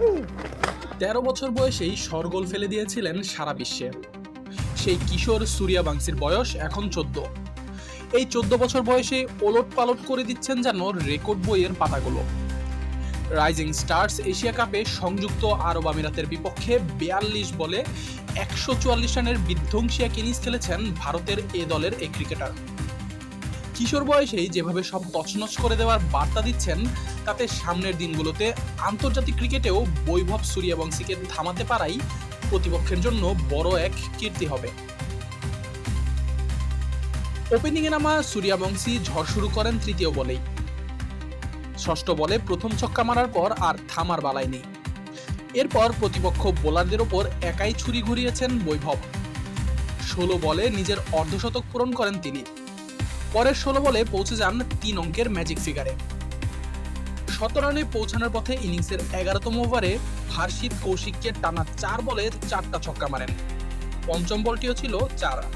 13 বছর বয়সেই শরগোল ফেলে দিয়েছিলেন সারা বিশ্বে। সেই কিশোর সূর্যবংশীর বয়স এখন 14। এই 14 বছর বয়সে ওলট পালট করে দিচ্ছেন যেন রেকর্ড বইয়ের পাতাগুলো। রাইজিং স্টার্স এশিয়া কাপে সংযুক্ত আরব আমিরাতের বিপক্ষে 42 বলে 144 রানের বিধ্বংসী এক ইনিংস খেলেছেন ভারতের এ দলের এই ক্রিকেটার। কিশোর বয়সেই যেভাবে সব তছনছ করে দেওয়ার বার্তা দিচ্ছেন, তাতে সামনের দিনগুলোতে আন্তর্জাতিক ক্রিকেটেও বৈভব সূর্যবংশীকে থামাতে পারাই প্রতিপক্ষের জন্য বড় এক কীর্তি হবে। ওপেনিংয়ে নামা সূর্যবংশী ঝড় শুরু করেন তৃতীয় বলেই। ষষ্ঠ বলে প্রথম ছক্কা মারার পর আর থামার বালাই নেই। এরপর প্রতিপক্ষ বোলারদের ওপর একাই ছুরি ঘুরিয়েছেন বৈভব। 16 বলে নিজের অর্ধশতক পূরণ করেন তিনি। পরের 16 বলে পৌঁছে যান 3 অঙ্কের ম্যাজিক ফিগারে। 17 রানে পৌঁছানোর পথে ইনিংসের 11তম ওভারে হর্ষিত কৌশিককে টানা 4 বলে 4টা ছক্কা মারেন। পঞ্চম বলটিও ছিল 4 রান।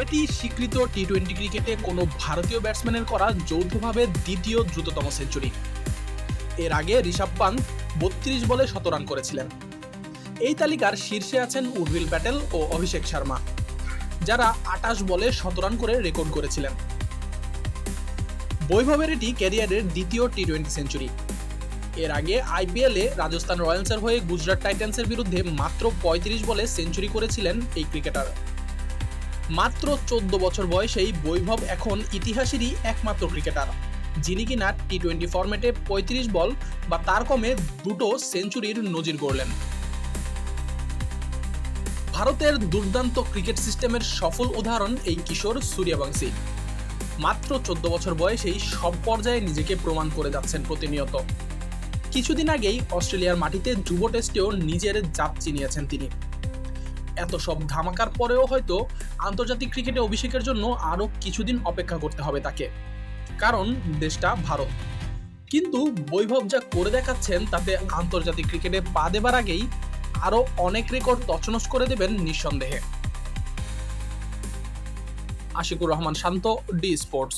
এটি স্বীকৃত টি-20 ক্রিকেটে কোনো ভারতীয় ব্যাটসম্যানের করা যৌথভাবে দ্বিতীয় দ্রুততম সেঞ্চুরি। এর আগে ঋষভ পান্ত 32 বলে 17 রান করেছিলেন। এই তালিকার শীর্ষে আছেন উর্ভিল প্যাটেল ও অভিষেক শর্মা, যারা 28 বলে 17 রান করে রেকর্ড করেছিলেন। বৈভবের এটি ক্যারিয়ারের দ্বিতীয় টি-20 সেঞ্চুরি। এর আগে আইপিএলে রাজস্থান রয়্যালসের হয়ে গুজরাট টাইটান্সের বিরুদ্ধে মাত্র 35 বলে সেঞ্চুরি করেছিলেন এই ক্রিকেটার। মাত্র 14 বছর বয়সেই বৈভব এখন ইতিহাসেরই একমাত্র ক্রিকেটার যিনি কিনা টি-20 ফরম্যাটে 35 বল বা তার কমে দুটো সেঞ্চুরির নজির গড়লেন। ভারতের দুর্দান্ত ক্রিকেট সিস্টেমের সফল উদাহরণ এই কিশোর সূর্যবংশী। মাত্র 14 বছর বয়সেই সব পর্যায়ে নিজেকে প্রমাণ করে যাচ্ছেন প্রতিনিয়ত। কিছুদিন আগেই অস্ট্রেলিয়ার মাটিতে যুব টেস্টেও নিজের জাত চিনিয়েছেন তিনি। এত সব ধামাকার পরেও হয়তো আন্তর্জাতিক ক্রিকেটে অভিষেকের জন্য আরও কিছুদিন অপেক্ষা করতে হবে তাকে, কারণ দেশটা ভারত। কিন্তু বৈভব যা করে দেখাচ্ছেন তাতে আন্তর্জাতিক ক্রিকেটে পা দেবার আগেই আরও অনেক রেকর্ড তছনছ করে দেবেন নিঃসন্দেহে। আশিকুর রহমান শান্ত, ডি স্পোর্টস।